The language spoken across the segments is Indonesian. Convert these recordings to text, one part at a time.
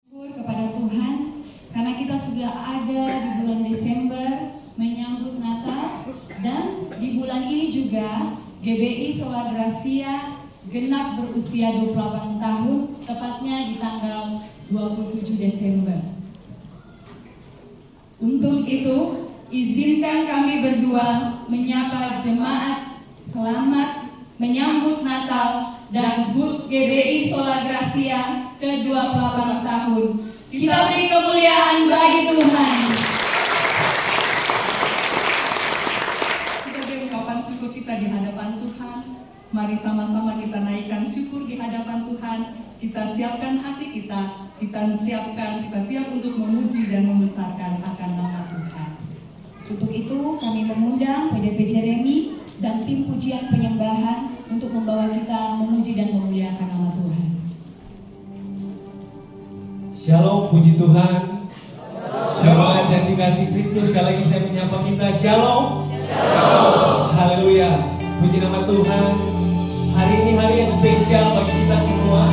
Kepada Tuhan, karena kita sudah ada di bulan Desember menyambut Natal, dan di bulan ini juga GBI Sola Gracia genap berusia 28 tahun, tepatnya di tanggal 27 Desember. Untuk itu, izinkan kami berdua menyapa jemaat selamat menyambut Natal dan HUT GBI Sola Gracia ke-28 tahun. Kita beri kemuliaan bagi Tuhan. Sebagai ungkapan syukur kita di hadapan Tuhan, mari sama-sama kita naikkan syukur di hadapan Tuhan. Kita siapkan hati kita siap untuk memuji dan membesarkan akan nama Tuhan. Untuk itu kami mengundang PDP Jeremy dan tim pujian penyembahan untuk membawa kita memuji dan memuliakan nama Tuhan. Shalom, puji Tuhan. Shalom yang dikasih Kristus. Sekali lagi saya menyapa kita. Shalom. Shalom. Haleluya. Puji nama Tuhan. Hari ini hari yang spesial bagi kita semua.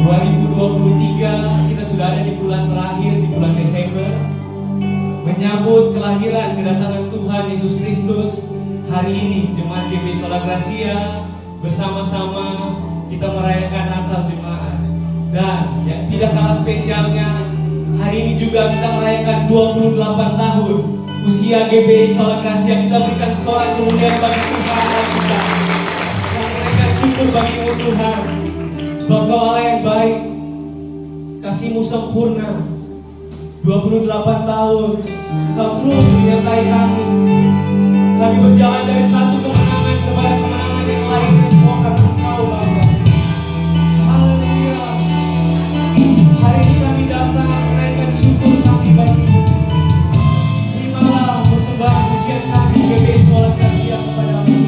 2023 kita sudah ada di bulan terakhir, di bulan Desember, menyambut kelahiran kedatangan Tuhan Yesus Kristus. Hari ini Jemaat GBI Sola Gracia bersama-sama kita merayakan Natal Jemaat. Dan yang tidak kalah spesialnya, hari ini juga kita merayakan 28 tahun usia GBI Sola Gracia. Kita berikan sorak kemuliaan bagi Tuhan kita. Kita berikan syukur bagi Tuhan, sebab Kau Allah yang baik, kasih-Mu sempurna. 28 tahun Kau terus menyertai kami. Kami berjalan dari satu kemenangan kepada kemenangan yang lainnya, semua karena Engkau Bapa. Haleluya. Hari ini kami datang menaikkan syukur kami bagi-Mu. Terimalah persembahan pujian kami GBI Sola Gracia kepada-Mu.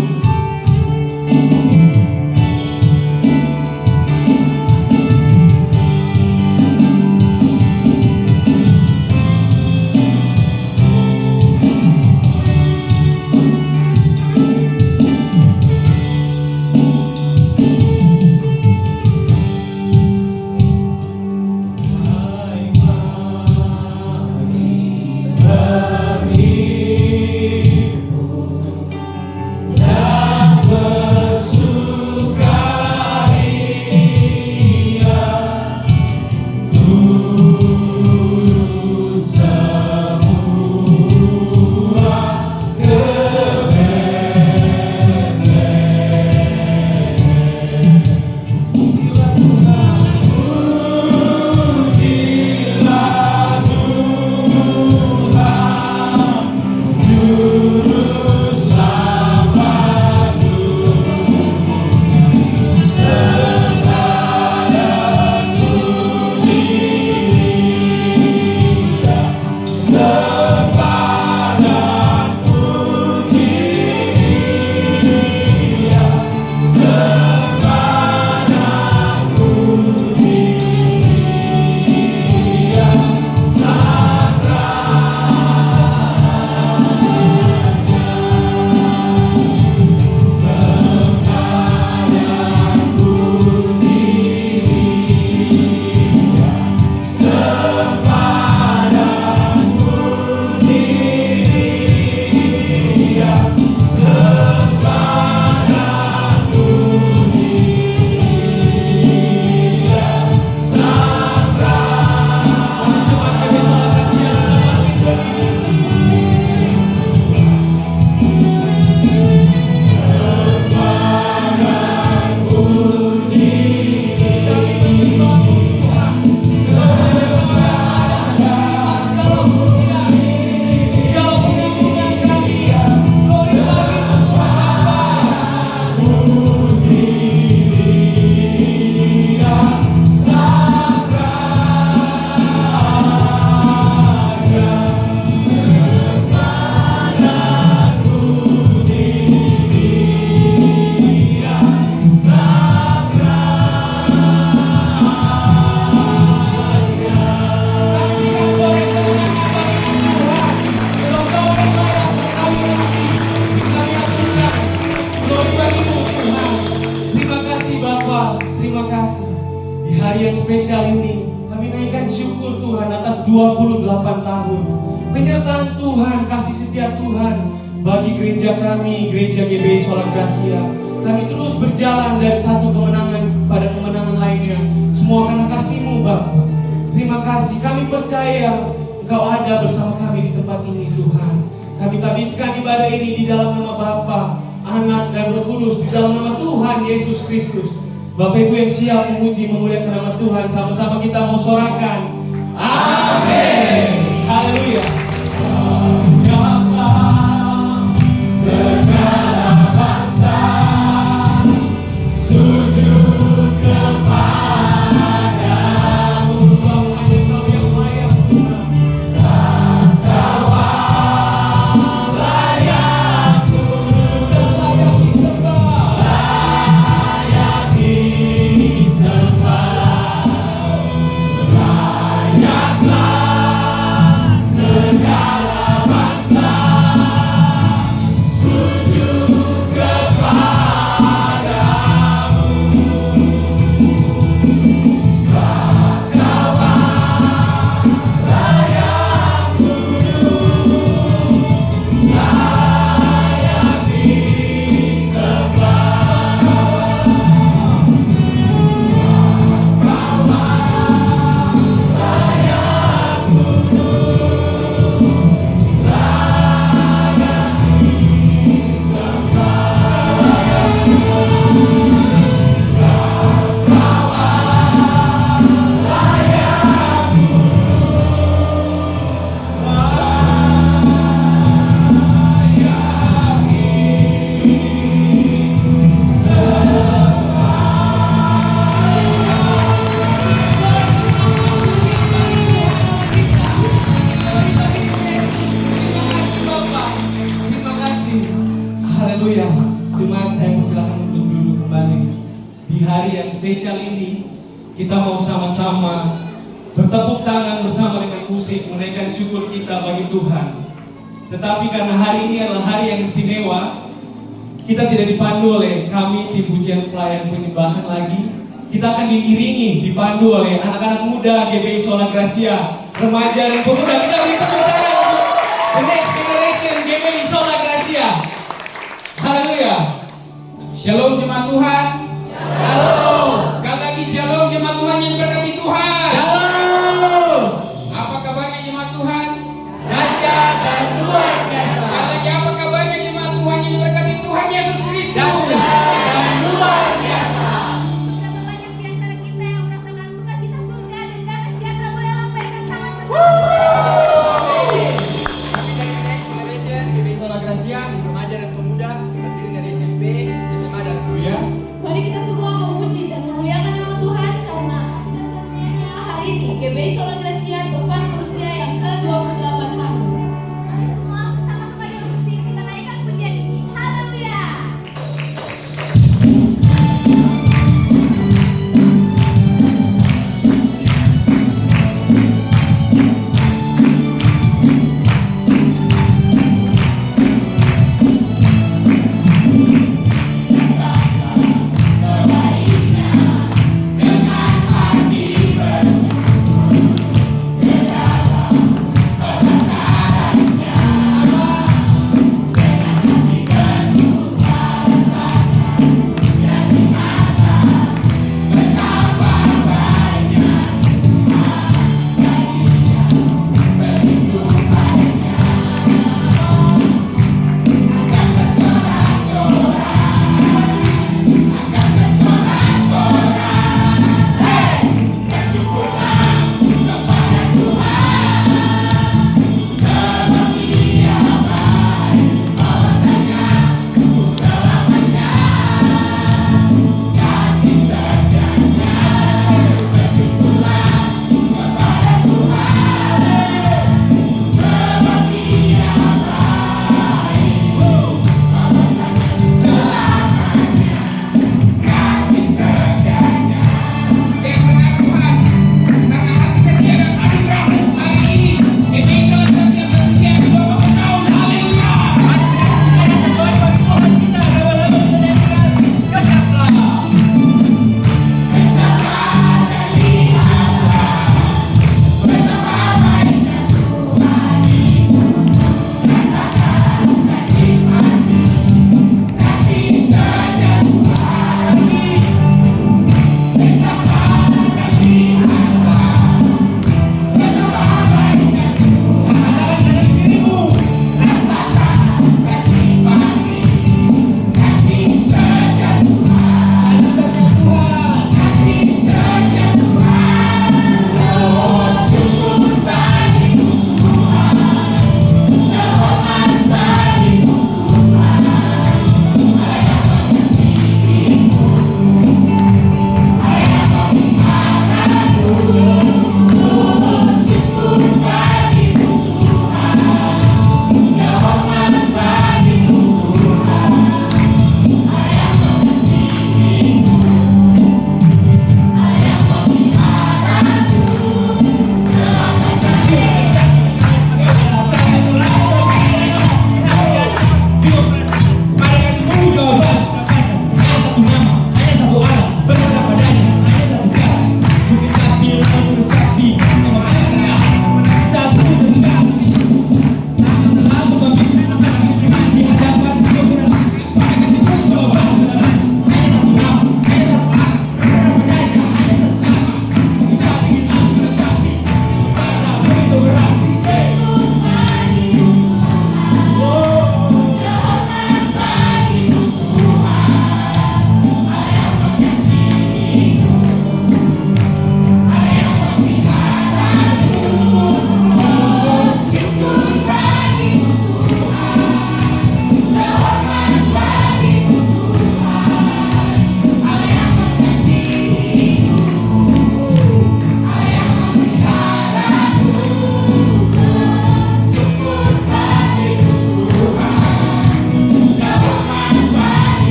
Di hari yang spesial ini, kami naikkan syukur Tuhan atas 28 tahun penyertaan Tuhan, kasih setia Tuhan bagi gereja kami, gereja GBI Sola Gracia. Kami terus berjalan dari satu kemenangan pada kemenangan lainnya. Semua karena kasih-Mu Bapa. Terima kasih, kami percaya Engkau ada bersama kami di tempat ini Tuhan. Kami tabiskan ibadah ini di dalam nama Bapa, Anak dan Roh Kudus, di dalam nama Tuhan Yesus Kristus. Bapak Ibu yang siap memuji memuliakan nama Tuhan, sama-sama kita mau sorakan. Amin. Haleluya. Segala bangsa sujud kepadamu. Tuhan hanya Engkau yang layak Tuhan. Kau layak kudus dan layak disembah. Layak disembah. Layaklah segala bangsa sujud kepadamu. Sebab Kau layak kudus, layak disembah. Terima kasih. Haleluya. Jemaat, saya persilakan untuk duduk kembali. Di hari yang spesial ini, kita mau sama-sama bertepuk tangan bersama dengan musik menaikkan syukur kita bagi Tuhan. Tetapi karena hari ini adalah hari yang istimewa, kita tidak dipandu oleh kami tim pujian pelayan penyembahan lagi. Kita akan diiringi, dipandu oleh anak-anak muda GBI Sola Gracia, remaja dan pemuda. Kita beri tepuk tangan untuk the next generation GBI Sola Gracia. Haleluya. Shalom jemaat Tuhan. Halo. Sekali lagi shalom jemaat Tuhan yang diberkati Tuhan. Halo. Apa kabarnya jemaat Tuhan? Dahsyat dan luar biasa. Sekali lagi apa kabarnya jemaat Tuhan yang diberkati Tuhan Yesus Kristus? Dahsyat dan luar biasa. Berapa banyak di antara kita yang merasakan sukacita surga dan damai sejahtera, boleh lambaikan tangan bersama. Kami dari Next Generation GBI Sola Gracia, remaja dan pemuda, terdiri dari SMP, SMA dan kuliah. Mari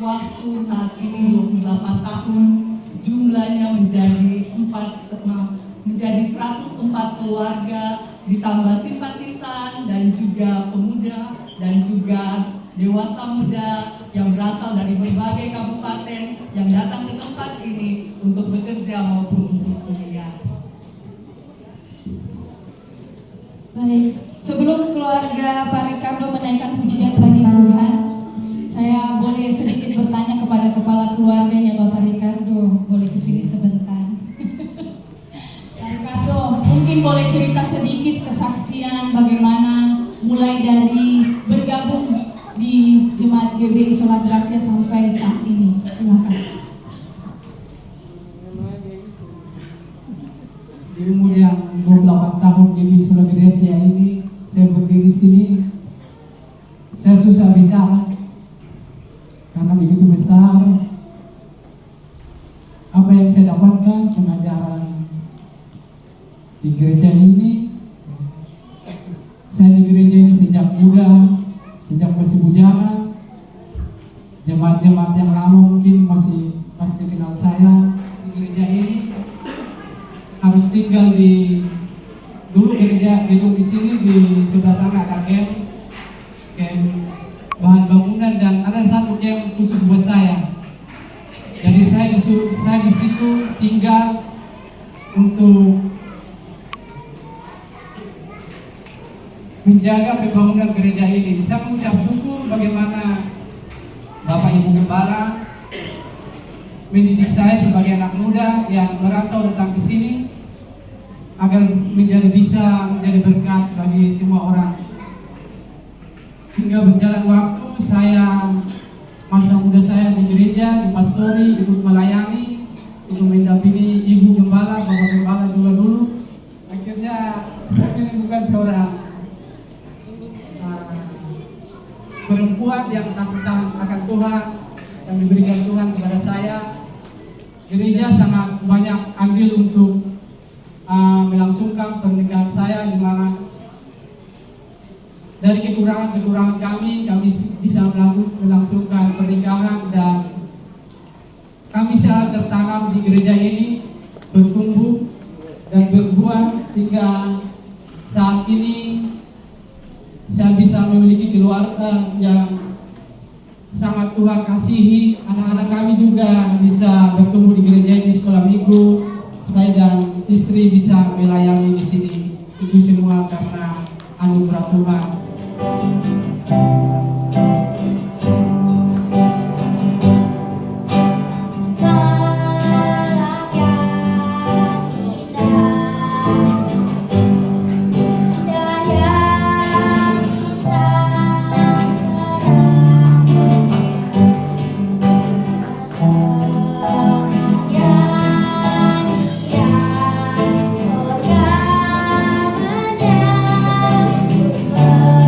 waktu saat ini 28 tahun, jumlahnya menjadi 104 keluarga, ditambah simpatisan dan juga pemuda dan juga dewasa muda yang berasal dari berbagai kabupaten yang datang ke tempat ini untuk bekerja maupun untuk kuliah. Baik, sebelum keluarga Pak Ricardo menaikkan pujian bagi Tuhan, saya boleh sedikit bertanya kepada kepala keluarganya Bapak Ricardo. Boleh ke sini sebentar. Pak Ricardo, mungkin boleh cerita sedikit kesaksian bagaimana mulai dari bergabung di Jemaat GBI Sola Gracia sampai saat ini. Silakan. Di umur yang 28 tahun GBI Sola Gracia ini, saya berdiri di sini, saya susah bicara karena begitu besar apa yang saya dapatkan pengajaran di gereja ini. Saya di gereja ini sejak muda, sejak masih bujana. Jemaat-jemaat yang lama mungkin masih pasti kenal saya. Di gereja ini harus tinggal di dulu gereja gedung di sini, di sebelah sana ada camp bahan bangunan dan ada satu camp khusus buat saya. Jadi saya di situ tinggal untuk menjaga pembangunan gereja ini. Saya mengucap syukur bagaimana Bapak Ibu Gembala mendidik saya sebagai anak muda yang merantau datang ke sini agar bisa menjadi berkat bagi semua orang. Hingga berjalan waktu, masa muda saya di gereja, di pastori, ikut melayani, ikut mendampingi Ibu Gembala, Bapak Gembala juga dulu. Akhirnya saya menemukan seorang perempuan yang takut akan Tuhan, yang diberikan Tuhan kepada saya. Gereja sangat banyak andil untuk melangsungkan pernikahan saya, di mana dari kekurangan kami bisa melangsungkan pernikahan dan kami bisa tertanam di gereja ini, bertumbuh dan berbuah hingga saat ini saya bisa memiliki keluarga yang sangat Tuhan kasihi. Anak-anak kami juga bisa bertumbuh di gereja ini, sekolah minggu. Saya dan istri bisa melayani di sini. Itu semua karena anugerah Tuhan. Surga menyambut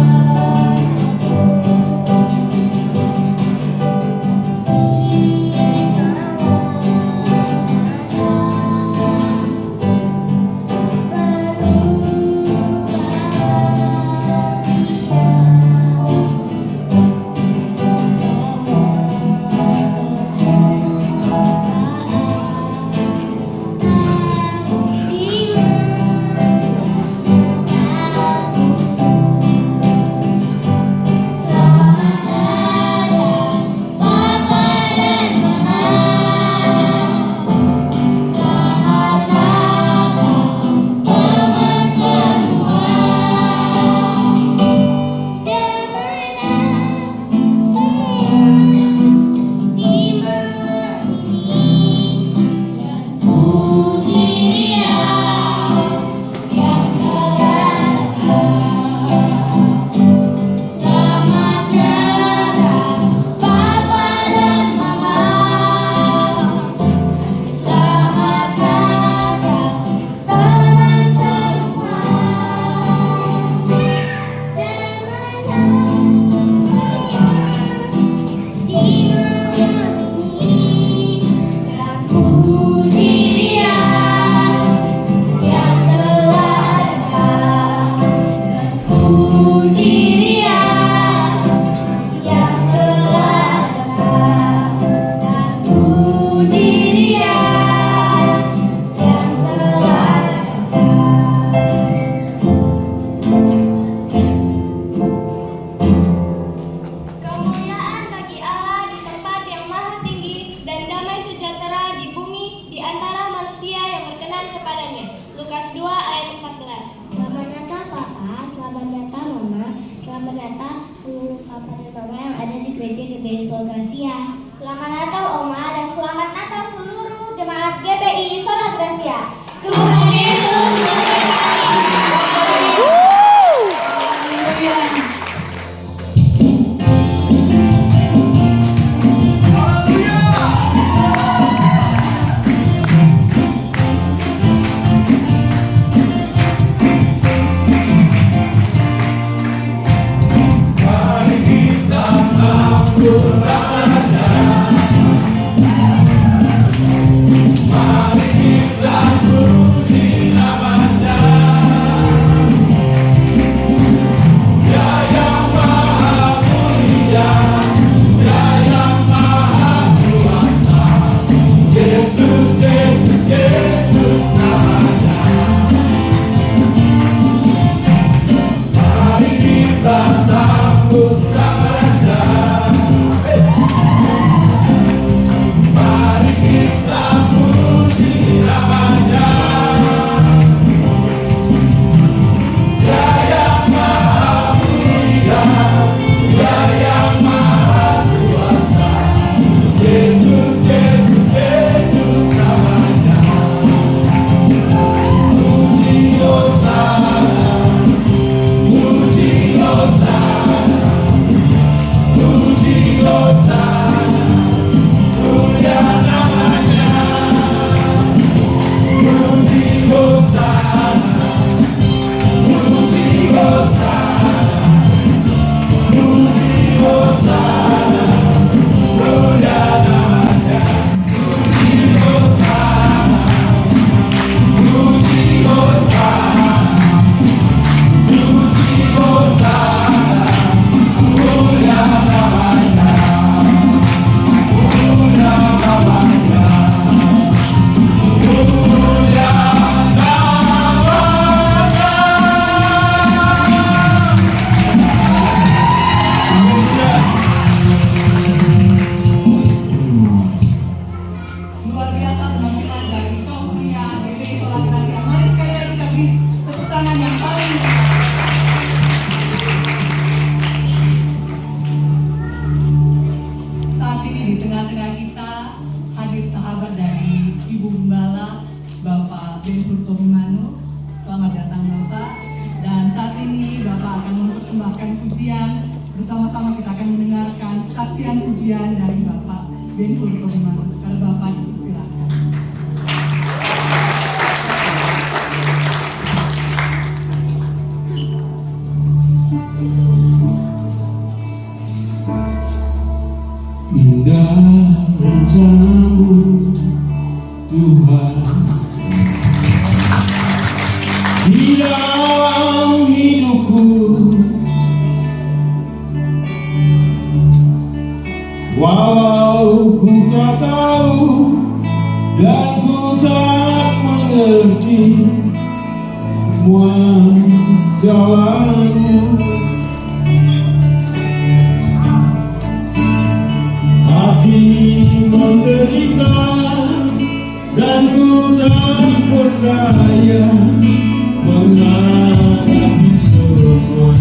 Selamat Natal seluruh papa dan mama yang ada di gereja GBI Sola Gracia. Selamat Natal Oma dan selamat Natal seluruh jemaat GBI Sola Gracia. Tuhan Yesus memberkati. Bersama-sama kita akan mendengarkan saksian pujian dari Bapak Ben Hur Tobimanus. Kalau Bapak silakan. Indah rencanamu Tuhan di dalam hidupku. Walau ku tak tahu dan ku tak mengerti semua jalanmu, hati menderita dan ku tak berdaya menghadapi semua.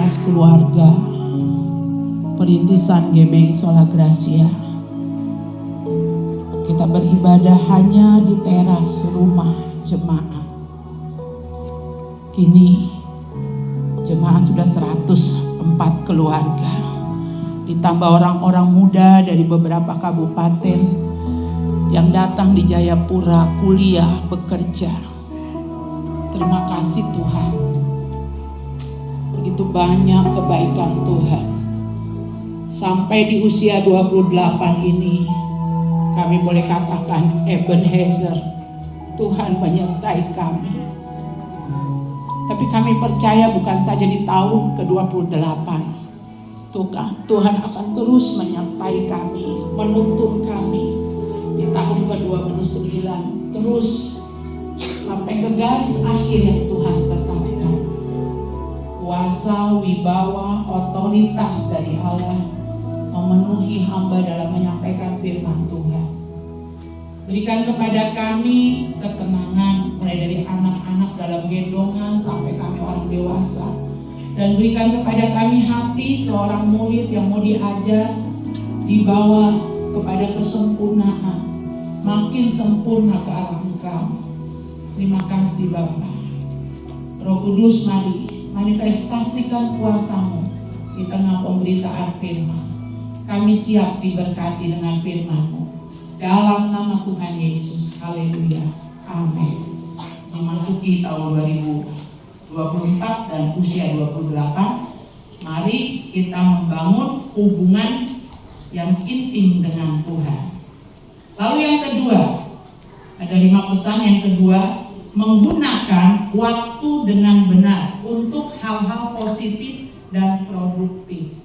atas keluarga perintisan GBI Sola Gracia. Kita beribadah hanya di teras rumah jemaat. Kini jemaat sudah 104 keluarga. Ditambah orang-orang muda dari beberapa kabupaten yang datang di Jayapura kuliah, bekerja. Terima kasih Tuhan. Begitu banyak kebaikan Tuhan. Sampai di usia 28 ini kami boleh katakan Ebenezer, Tuhan menyertai kami. Tapi kami percaya bukan saja di tahun ke-28, Tuhan akan terus menyertai kami, menuntun kami di tahun ke-29, terus sampai ke garis akhir yang Tuhan tetapkan. Kuasa, wibawa, otoritas dari Allah memenuhi hamba dalam menyampaikan firman Tuhan. Berikan kepada kami ketenangan mulai dari anak-anak dalam gendongan sampai kami orang dewasa. Dan berikan kepada kami hati seorang murid yang mau diajar, dibawa kepada kesempurnaan, makin sempurna ke arah Engkau. Terima kasih Bapa. Roh Kudus, mari manifestasikan kuasa-Mu di tengah pemberitaan firman. Kami siap diberkati dengan firman-Mu. Dalam nama Tuhan Yesus. Haleluya. Amin. Memasuki tahun 2024 dan usia 28, mari kita membangun hubungan yang intim dengan Tuhan. Lalu yang kedua, ada 5 pesan. Yang kedua, menggunakan waktu dengan benar untuk hal-hal positif dan produktif.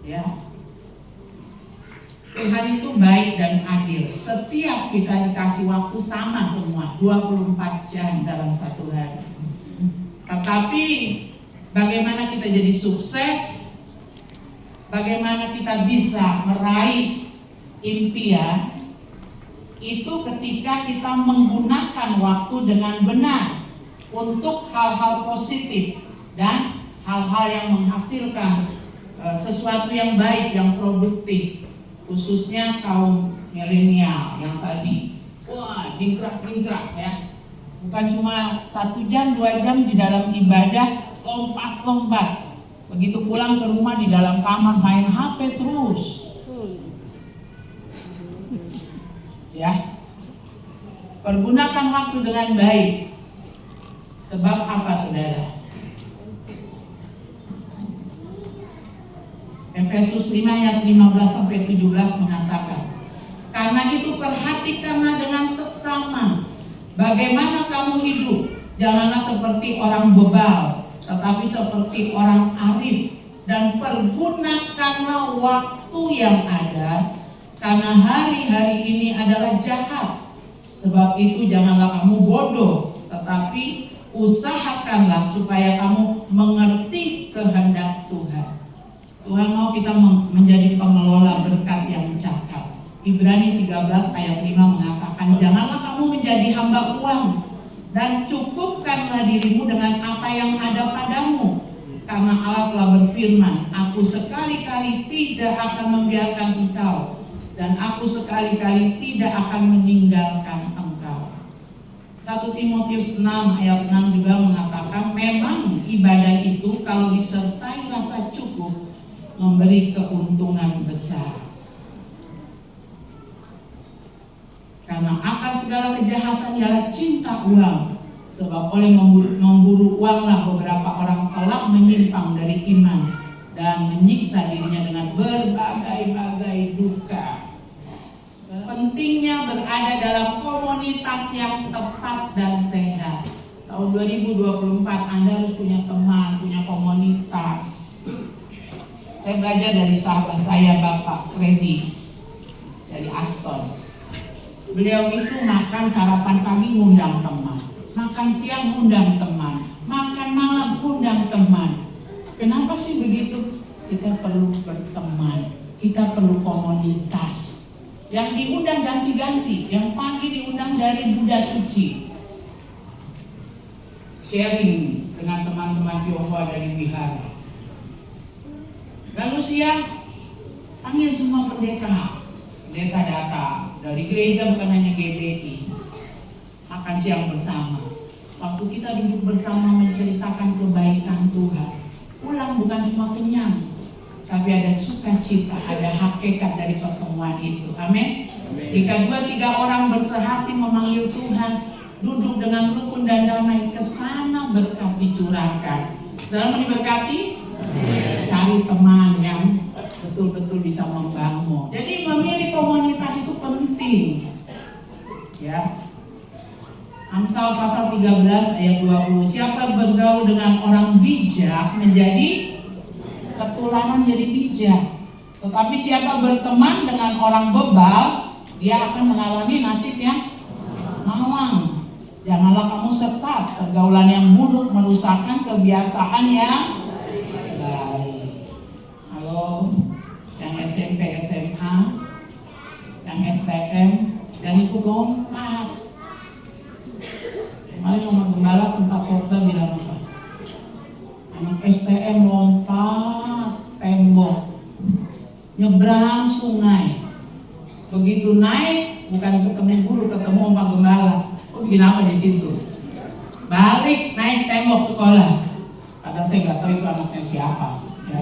Ya, Tuhan itu baik dan adil. Setiap kita dikasih waktu sama semua, 24 jam dalam satu hari. Tetapi bagaimana kita jadi sukses, bagaimana kita bisa meraih impian, itu ketika kita menggunakan waktu dengan benar untuk hal-hal positif dan hal-hal yang menghasilkan sesuatu yang baik, yang produktif, khususnya kaum milenial yang tadi, wah, dingkrak ya, bukan cuma 1 jam, 2 jam di dalam ibadah, lompat-lompat, begitu pulang ke rumah di dalam kamar main HP terus, ya. Pergunakan waktu dengan baik. Sebab apa, saudara? Efesus 5 ayat 15-17 mengatakan, karena itu perhatikanlah dengan seksama bagaimana kamu hidup. Janganlah seperti orang bebal, tetapi seperti orang arif. Dan pergunakanlah waktu yang ada, karena hari-hari ini adalah jahat. Sebab itu janganlah kamu bodoh, tetapi usahakanlah supaya kamu mengerti kehendak Tuhan. Tuhan mau kita menjadi pengelola berkat yang cakap. Ibrani 13 ayat 5 mengatakan, janganlah kamu menjadi hamba uang, dan cukupkanlah dirimu dengan apa yang ada padamu. Karena Allah telah berfirman, aku sekali-kali tidak akan membiarkan engkau, dan aku sekali-kali tidak akan meninggalkan engkau. 1 Timotius 6 ayat 6 juga mengatakan, memang ibadah itu kalau disertai rasa cukup memberi keuntungan besar. Karena akar segala kejahatan ialah cinta uang. Sebab oleh memburu uanglah beberapa orang telah menyimpang dari iman dan menyiksa dirinya dengan berbagai-bagai duka. Pentingnya berada dalam komunitas yang tepat dan sehat. Tahun 2024 Anda harus punya teman, punya komunitas. Saya belajar dari sahabat saya, Bapak Freddy dari Aston. Beliau itu makan sarapan pagi ngundang teman, makan siang ngundang teman, makan malam ngundang teman. Kenapa sih begitu? Kita perlu berteman, kita perlu komunitas. Yang diundang ganti-ganti, yang pagi diundang dari Buddha Suci, sharing dengan teman-teman Tionghoa dari wihara. Lalu siang panggil semua pendeta. Pendeta datang dari gereja, bukan hanya GBI. Makan siang bersama. Waktu kita duduk bersama menceritakan kebaikan Tuhan, pulang bukan cuma kenyang, tapi ada sukacita, ada hakikat dari pertemuan itu. Amin. Jika 2-3 orang bersehati memanggil Tuhan, duduk dengan rukun dan damai, kesana berkat dicurahkan. Dalam diberkati, cari teman yang betul-betul bisa membangun. Jadi memilih komunitas itu penting. Ya. Amsal pasal 13 ayat 20. Siapa bergaul dengan orang bijak menjadi ketularan jadi bijak. Tetapi siapa berteman dengan orang bebal, dia akan mengalami nasib yang mawang. Janganlah kamu sesat, pergaulan yang buruk merusakkan kebiasaan yang baik. Halo, yang SMP, SMA, yang STM, dan ikut lompat. Kemarin Oma Gembala sempat khotbah bilang apa? Anak STM lompat tembok, nyebrang sungai. Begitu naik, bukan ketemu guru, ketemu Oma Gembala. Oh, bikin apa di situ? Balik naik tembok sekolah. Padahal saya nggak tahu itu anaknya siapa. Ya.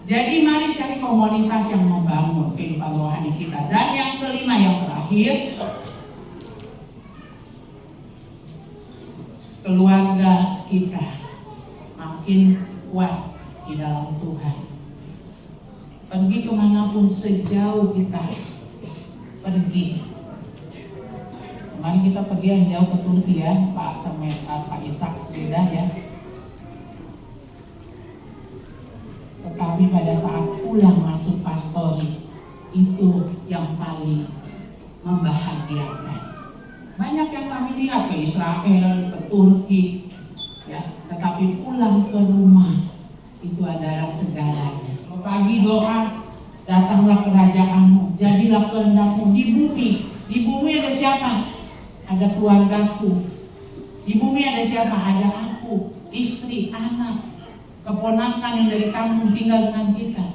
Jadi mari cari komunitas yang membangun kehidupan rohani kita. Dan yang kelima, yang terakhir, keluarga kita makin kuat di dalam Tuhan. Pergi kemanapun, sejauh kita pergi. Kemarin kita pergi yang jauh ke Turki ya, Pak Ishak beda ya. Tetapi pada saat pulang masuk pastori, itu yang paling membahagiakan. Banyak yang kami lihat ke Israel, ke Turki, ya, tetapi pulang ke rumah itu adalah segalanya. Pagi doa, datanglah kerajaanmu, jadilah kehendakmu di bumi. Di bumi ada siapa? Ada keluargaku. Di bumi ada siapa? Ada aku, istri, anak, keponakan yang dari kampung tinggal dengan kita.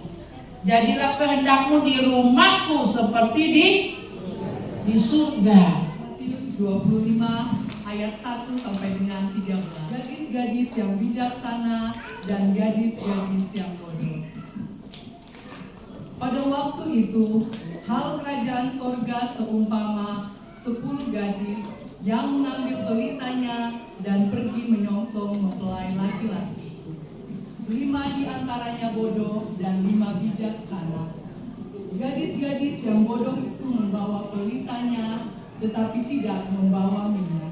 Jadilah kehendakmu di rumahku seperti di surga. 25 ayat 1 sampai dengan 13. Gadis-gadis yang bijaksana dan gadis-gadis yang bodoh. Pada waktu itu, hal kerajaan sorga seumpama 10 gadis yang mengambil pelitanya dan pergi menyongsong mempelai laki-laki. 5 di antaranya bodoh dan 5 bijaksana. Gadis-gadis yang bodoh itu membawa pelitanya tetapi tidak membawa minyak.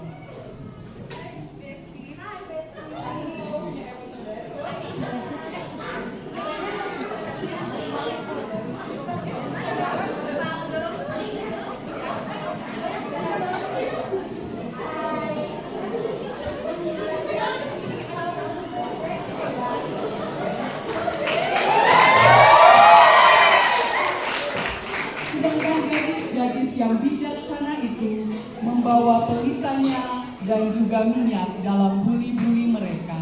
Yang bijaksana itu membawa pelitanya dan juga minyak dalam buli-buli mereka.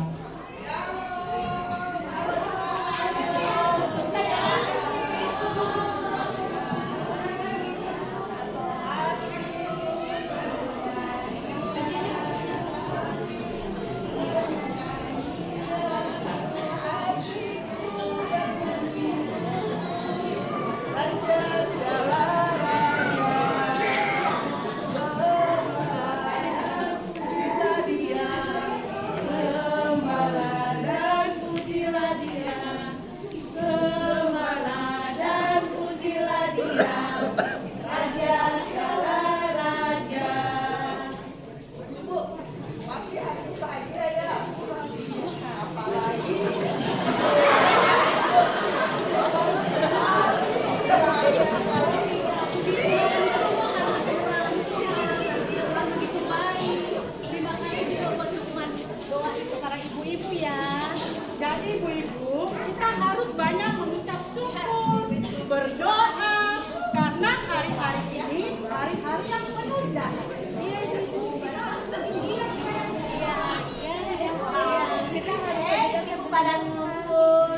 Jadi ibu-ibu, kita harus banyak mengucap syukur, berdoa, karena hari-hari ini hari-hari yang menunjang. Iya ibu, kita harus bergembira. Iya. pada ngumpul.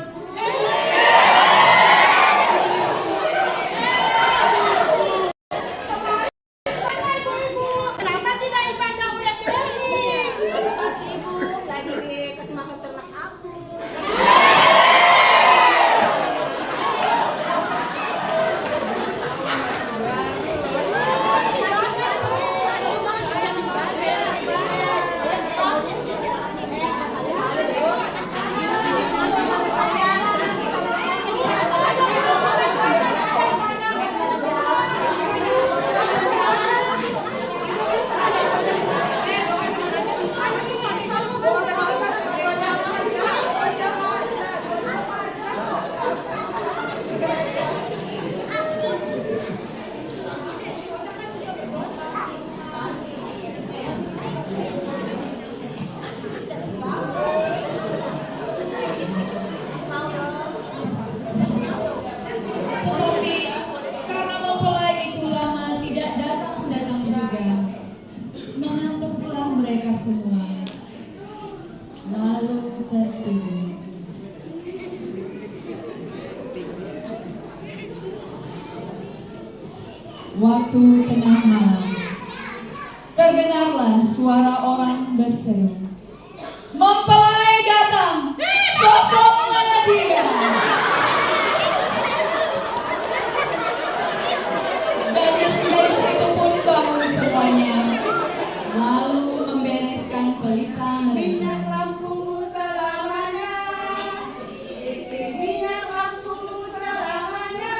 Kenapa tidak ibadah bulan Juli? Terima kasih Bu, lagi kasih makan ternak aku. Tetapi karena mempelai itu lama tidak datang juga, mengantuklah mereka semua, lalu tertidur. Waktu tengah malam, terdengarlah suara orang berseru, "Mempelai datang, sosoklah dia." Gadis-gadis itu pun bangun semuanya, lalu membereskan pelita mereka. Lampumu selamanya, isi minyak lampumu selamanya.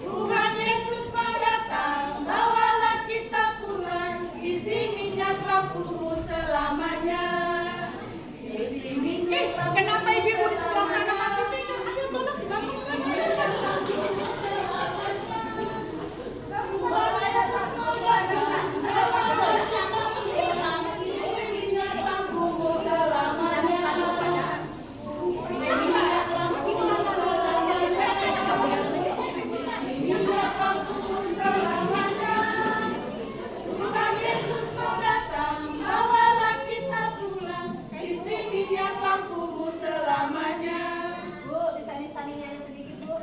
Tuhan Yesus mau datang, bawalah kita pulang. Isi minyak lampumu selamanya, isi minyak lampumu. Kenapa ibu di sebelah sana masih tidur? Ayo tolong dibangun. Bu, bisa ditanya sedikit, Bu.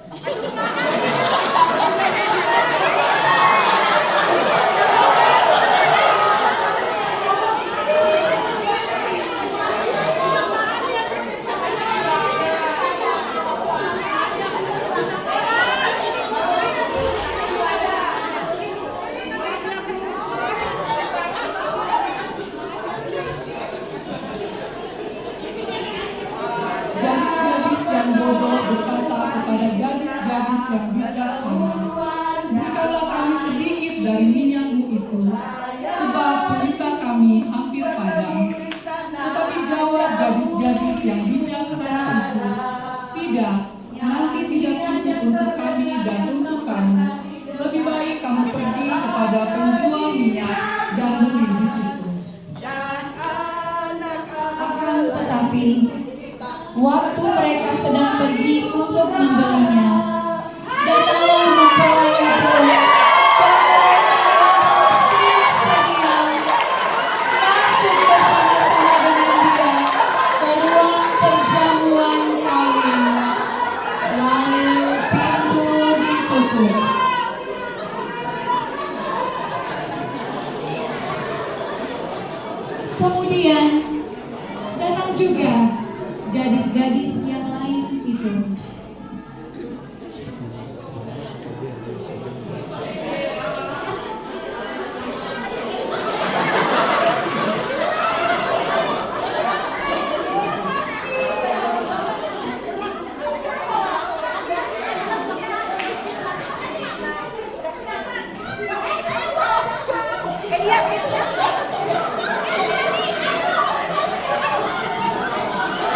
Gadis-gadis yang bodoh berkata kepada gadis-gadis yang bijaksana, "Berikanlah kami sedikit dari minyakmu itu, sebab pelita kami hampir padam." Tetapi jawab gadis-gadis yang bijaksana itu, "Tidak, nanti tidak cukup untuk kami dan untuk kamu. Lebih baik kamu pergi kepada penjual minyak dan beli di situ." Akan tetapi, waktu mereka sedang pergi untuk membelinya, datanglah mempelai itu. Masuk bersama-sama dengan dia ke ruang perjamuan kawin, lalu pintu ditutup. Kemudian datang juga gadis-gadis yang lain itu.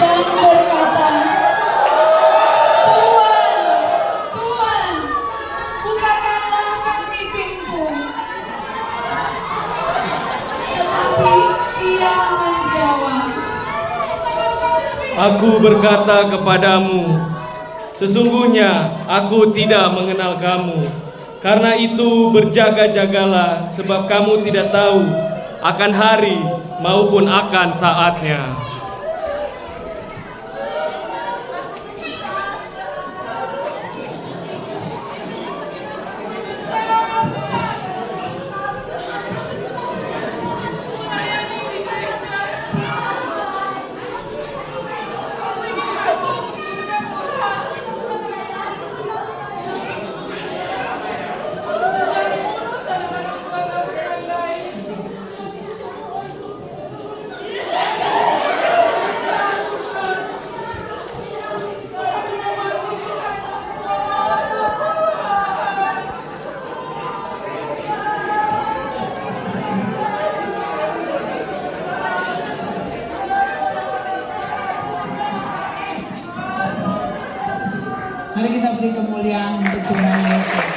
Dan berkata, Tuhan, bukakanlah kami pintu." Tetapi ia menjawab, Aku berkata kepadamu, sesungguhnya aku tidak mengenal kamu. Karena itu berjaga-jagalah, sebab kamu tidak tahu akan hari maupun akan saatnya. Mari kita beri kemuliaan untuk Tuhan Yesus.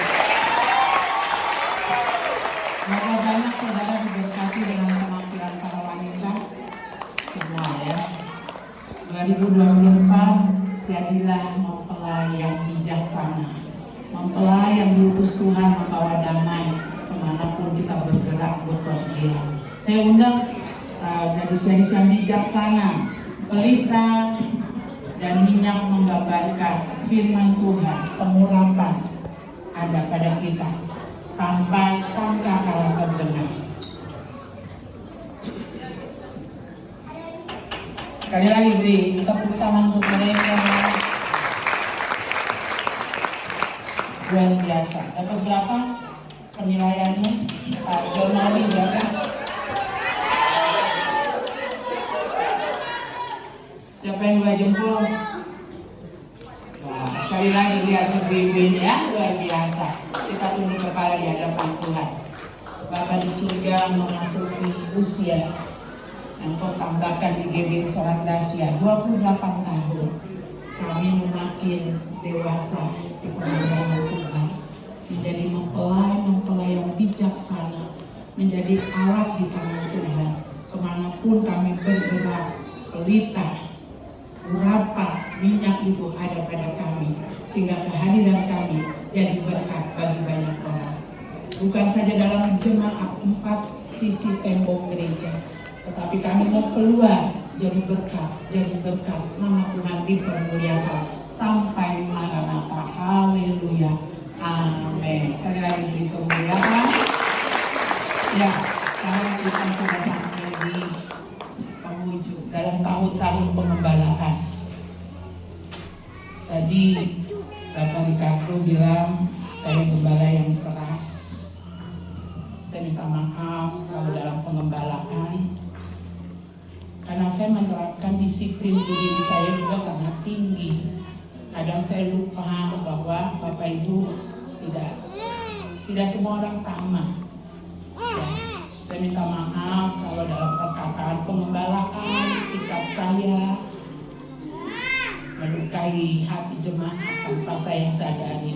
Semoga banyak saudara diberkati dengan penampilan para wanita semua ya. 2024 jadilah mempelai yang bijaksana, mempelai yang diutus Tuhan membawa damai kemanapun kita bergerak bepergian. Saya undang gadis-gadis yang bijaksana, pelita dan minyak menggambarkan firman Tuhan, pengurapan ada pada kita sampai sangka kala terdengar. Sekali lagi beri tepuk tangan untuk mereka. Luar biasa. Dapat berapa penilaiannya? Pak Jonali berapa? Siapa yang 2 jempol? Wah, sekali lagi lihat ibu-ibu ya, luar biasa. Kita tunduk kepala di hadapan Tuhan. Bapa di surga memasuki usia yang kau tambahkan di GBI Solat Gracia 28 tahun. Kami makin dewasa di pemerintahan Tuhan, menjadi mempelai yang bijaksana, menjadi alat di tangan Tuhan. Kemanapun kami bergerak, pelita, urapan, minyak itu ada pada kami, sehingga kehadiran kami jadi berkat bagi banyak orang. Bukan saja dalam jemaat 4 sisi tembok gereja, tetapi kami mau keluar jadi berkat, nama Tuhan dipermuliakan sampai Maranatha. Haleluya, amin. Sekali lagi beri kemuliaan. Ya, sekarang kita sudah sampai di penghujung dalam tahun-tahun pengembalaan. Tadi Bapak Ricardo bilang saya gembala yang keras. Saya minta maaf kalau dalam pengembalaan, karena saya menerapkan disiplin diri saya juga sangat tinggi. Kadang saya lupa bahwa Bapak Ibu tidak semua orang sama. Ya, saya minta maaf kalau dalam perkataan pengembalaan sikap saya melukai hati jemaat tanpa saya sadari.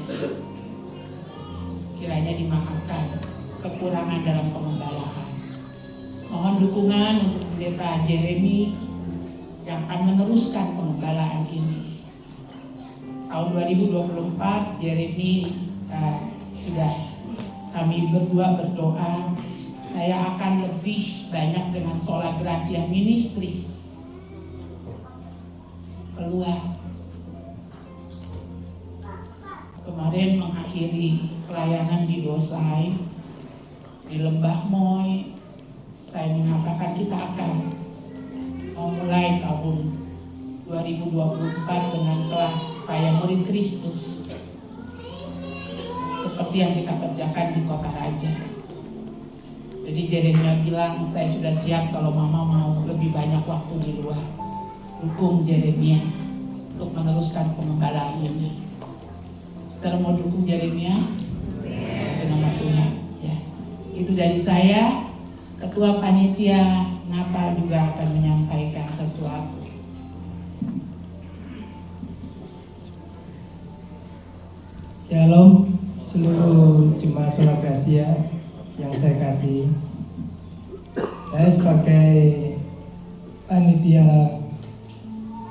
Kiranya dimaafkan kekurangan dalam pengembalaan. Mohon dukungan untuk Pendeta Jeremy yang akan meneruskan pengembalaan ini. Tahun 2024 Jeremy sudah kami berdua berdoa, saya akan lebih banyak dengan Sola Gracia Ministry keluar. Kemarin mengakhiri pelayanan di Dosai, di Lembah Moy, saya mengatakan kita akan memulai tahun 2024 dengan kelas saya murid Kristus, seperti yang kita kerjakan di Kota Raja. Jadi Jeremia bilang, saya sudah siap kalau mama mau lebih banyak waktu di luar. Dukung Jeremia untuk meneruskan pengembalaan ini. Setelah mau dukung Jeremia, nama Tuhan. Ya, itu dari saya. Ketua Panitia Natal juga akan menyampaikan sesuatu. Shalom seluruh jemaat Sola Gracia yang saya kasih. Saya sebagai panitia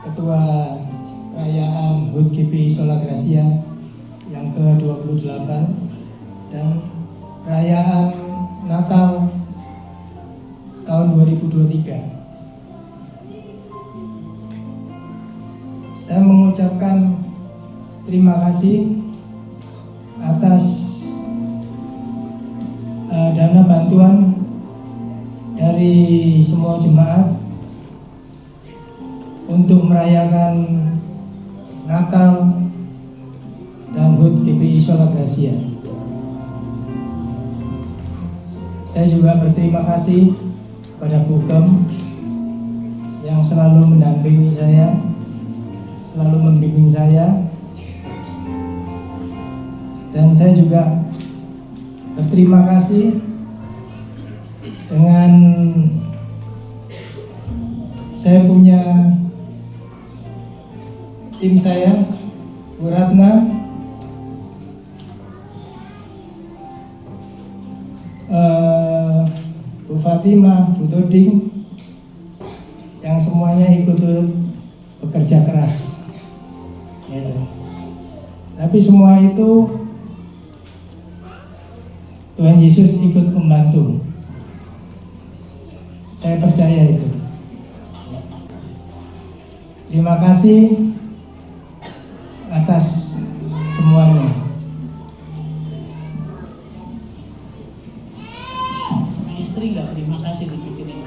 ketua perayaan HUT GBI Sola Gracia yang ke-28 dan perayaan Natal tahun 2023. Saya mengucapkan terima kasih atas dana bantuan dari semua jemaat untuk merayakan Natal dan HUT GBI Sola Gracia. Saya juga berterima kasih kepada Bugem yang selalu mendampingi saya, selalu membimbing saya, dan saya juga berterima kasih dengan saya punya tim saya Bu Ratna, Bu Fatimah, Bu Toding, yang semuanya ikut bekerja keras. Ya. Tapi semua itu Tuhan Yesus ikut membantu. Saya percaya itu. Terima kasih atas semuanya. Istri nggak terima kasih dipikirin.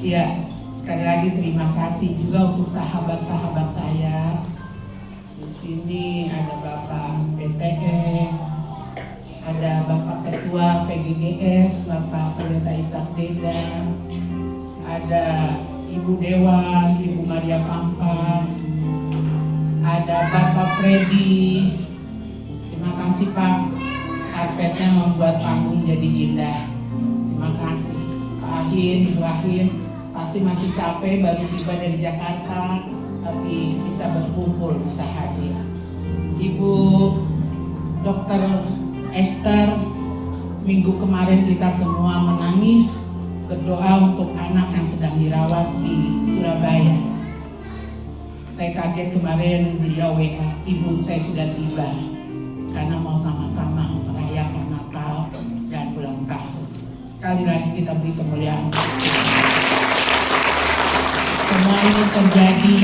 Iya, sekali lagi terima kasih juga untuk sahabat-sahabat saya. Di sini ada Bapak PTE, ada Bapak Ketua PGGS, Bapak Pendeta Ishak Deda, ada Ibu Dewan, Ibu Maria Pampa, ada Bapak Freddy. Terima kasih Pak, karpetnya membuat panggung jadi indah. Terima kasih Pak Ahin, Ibu Ahin. Pasti masih capek baru tiba dari Jakarta, tapi bisa berkumpul, bisa hadir. Ibu Dr. Esther, minggu kemarin kita semua menangis berdoa untuk anak yang sedang dirawat di Surabaya. Saya kaget kemarin beliau WA, Ibu saya sudah tiba karena mau sama-sama merayakan Natal dan ulang tahun. Sekali lagi kita beri kemuliaan. Semua ini terjadi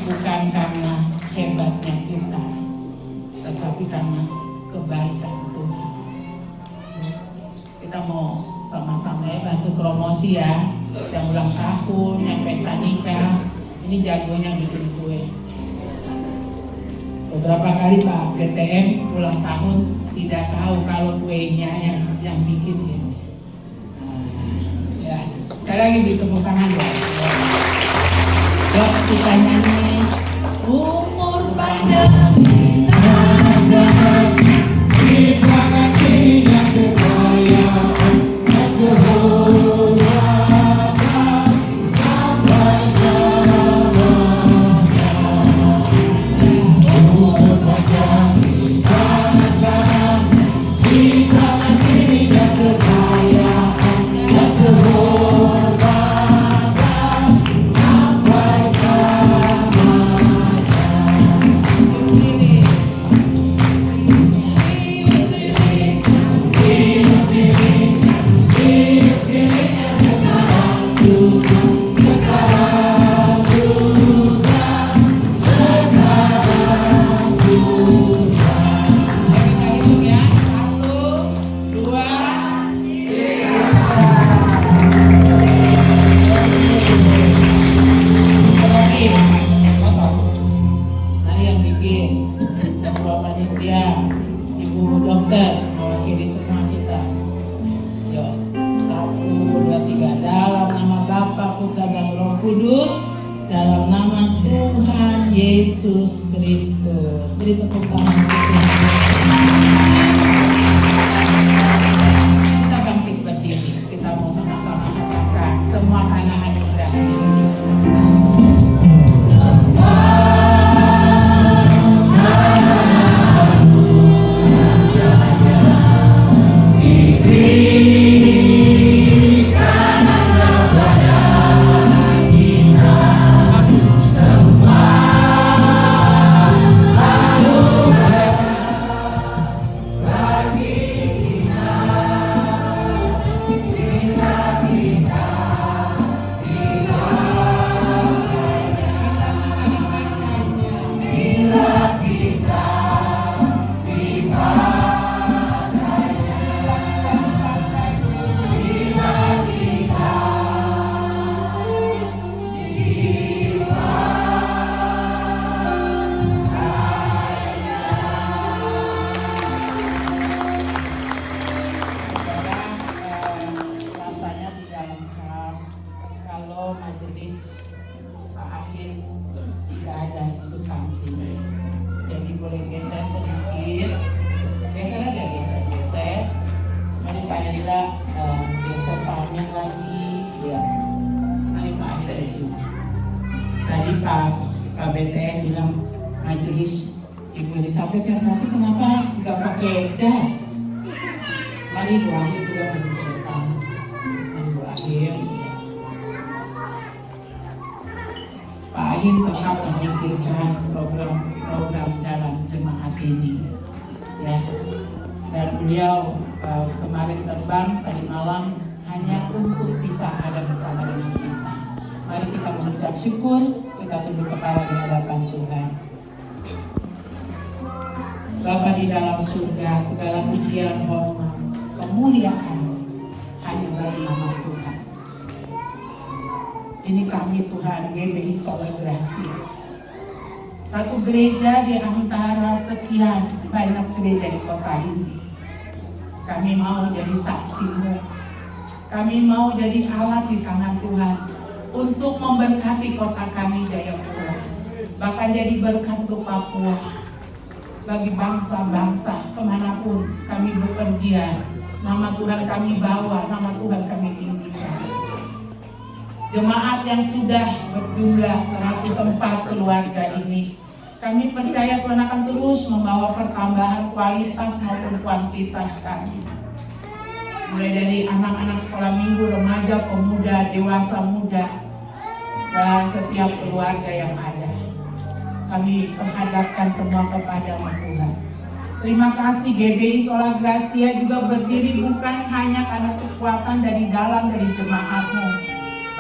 bukan karena hebatnya kita, tetapi karena kebaikan Tuhan. Kita mau sama-sama bantu promosi ya, yang ulang tahun, yang pesta nikah. Ini jagonya bikin kue. Beberapa kali Pak BTM ulang tahun tidak tahu kalau kuenya yang bikin ini. Ya, sekali lagi beri tepuk tangan ya. Yuk kita nyanyi umur panjang Yesus Kristus. Beri tepuk tangan. Kita bangkit berdiri. Kita mau sama-sama katakan semua anak Israel. KBTN bilang majelis Ibu Elizabeth yang satu kenapa nggak pakai das? Mari Bu Ahir juga maju ke depan. Mari Bu Ahir. Pak Ahir tetap memikirkan program dalam jemaat ini, ya. Dan beliau kemarin terbang tadi malam hanya untuk bisa ada bersama dengan kita. Mari kita mengucap syukur, kita tunduk kepala di hadapan Tuhan. Bapa di dalam surga, segala pujian, hormat, kemuliaan hanya bagi nama Tuhan. Ini kami Tuhan, GBI Solar Gracia, satu gereja di antara sekian banyak gereja di kota ini. Kami mau jadi saksi-Mu, kami mau jadi alat di tangan Tuhan untuk memberkati kota kami Jayapura, bahkan jadi berkat untuk Papua. Bagi bangsa-bangsa kemanapun kami bepergian, nama Tuhan kami bawa, nama Tuhan kami tinggikan. Jemaat yang sudah berjumlah 104 keluarga ini, kami percaya Tuhan akan terus membawa pertambahan kualitas maupun kuantitas kami. Mulai dari anak-anak sekolah minggu, remaja, pemuda, dewasa muda, dan setiap keluarga yang ada. Kami menghadapkan semua kepada-Mu Tuhan. Terima kasih GBI Solar Gracia juga berdiri bukan hanya karena kekuatan dari dalam dari jemaat-Mu,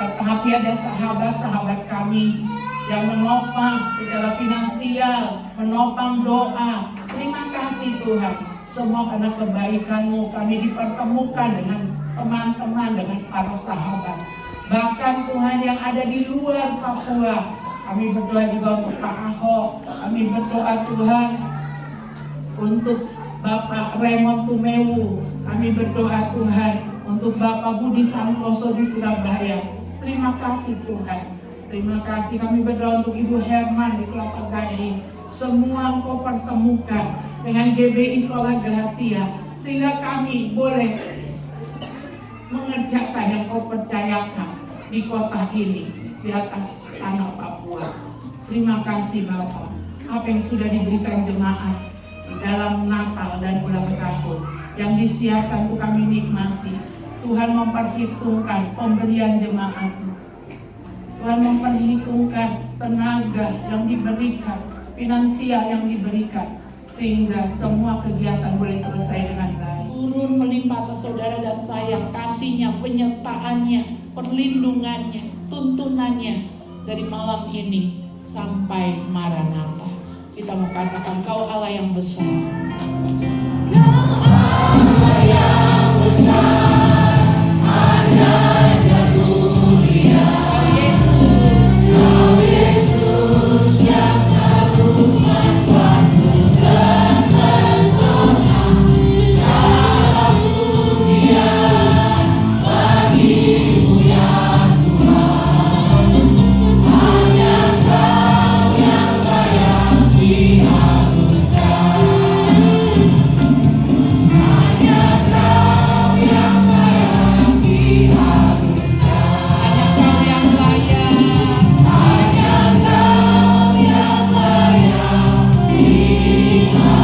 tetapi ada sahabat-sahabat kami yang menopang secara finansial, menopang doa. Terima kasih Tuhan. Semua karena kebaikan-Mu kami dipertemukan dengan teman-teman, dengan para sahabat. Bahkan Tuhan yang ada di luar Papua. Kami berdoa juga untuk Pak Ahok. Kami berdoa Tuhan untuk Bapak Raymond Tumewu. Kami berdoa Tuhan untuk Bapak Budi Santoso di Surabaya. Terima kasih Tuhan. Terima kasih. Kami berdoa untuk Ibu Herman di Kelapa Gading. Semua Engkau pertemukan dengan GBI Solar Gracia, sehingga kami boleh mengerjakan yang Kau percayakan di kota ini, di atas tanah Papua. Terima kasih Bapak. Apa yang sudah diberikan jemaat dalam Natal dan ulang tahun yang disiapkan untuk kami nikmati, Tuhan memperhitungkan pemberian jemaat. Tuhan memperhitungkan tenaga yang diberikan, finansial yang diberikan, sehingga semua kegiatan boleh selesai dengan baik. Turun melimpah atas saudara dan saya, kasihnya, penyertaannya, perlindungannya, tuntunannya dari malam ini sampai Maranatha. Kita mau katakan Kau Allah yang besar. Kau Allah yang besar, ajaib dan mulia. Kau Yesus yang selalu membantu dan pesona. Segala pujian bagi-Mu ya Tuhan. Hanya Kau yang layak diagungkan. Hanya Kau yang layak diagungkan. Hanya Kau yang layak. Hanya Kau yang layak diagungkan.